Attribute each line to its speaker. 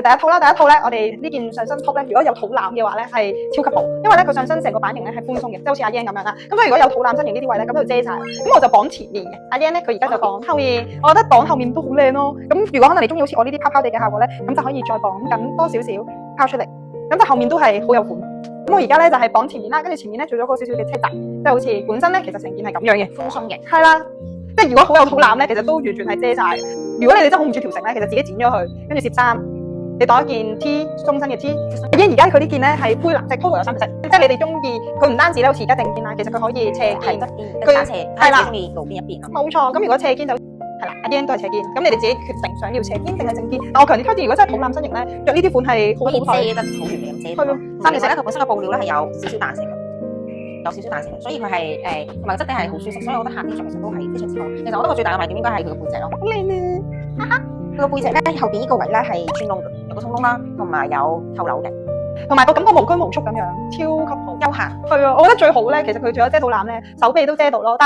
Speaker 1: 第一套啦，第一套咧，我哋呢件上身 top 咧，如果有肚腩嘅話咧，係超級好，因為咧佢上身成個版型咧係寬鬆嘅，即係好似阿 Yan 咁樣啦。咁所以如果有肚腩身形呢啲位咧，咁就遮晒。咁我就綁前面嘅，阿 Yan 咧佢而家就綁後面，我覺得綁後面都好靚咯。咁如果可能你中意好似我呢啲泡泡地嘅效果咧，咁就可以再綁緊多少少拋出嚟，咁就後面都係好有款。咁我而家咧就係綁前面啦，跟住前面咧做咗個少少嘅車閘，即係好似本身咧其實成件係咁樣嘅，
Speaker 2: 寬鬆嘅。
Speaker 1: 係啦。即係如果好有肚腩咧，其實都完全係遮晒。如果你哋真係好唔中意條繩咧，其實自己剪咗佢，跟住攝衫，你當一件 T 中身嘅 T。而家佢呢件咧係灰藍色 ，total 有3隻色。即係你哋中意，佢唔單止咧好似而家定肩啦，其實佢可以斜肩，
Speaker 2: 佢單斜，係啦，中意路邊一邊。
Speaker 1: 冇錯，咁如果斜肩就係啦，阿 Yan 都係斜肩，咁你哋自己決定想要斜肩定係正肩。但我強烈推薦，如果真係肚腩身形咧，着呢啲款係好好睇，
Speaker 2: 遮得好完美咁遮。係咯，三其實咧佢本身嘅布料咧係有少少彈性嘅。有少少彈性嘅，所以佢係同埋個質地係好舒適，所以我覺得夏天着其實都係非常之好。其實我覺得個最大嘅賣點應該係佢個背脊咯，好靚啊！佢個背脊咧後邊呢個位咧係穿窿嘅，有個通窿啦，同埋有扣紐嘅，
Speaker 1: 同埋個感覺無拘無束咁樣，超級好，休閒。係啊，我覺得最好咧，其實佢除咗遮肚腩咧，手臂都遮到咯。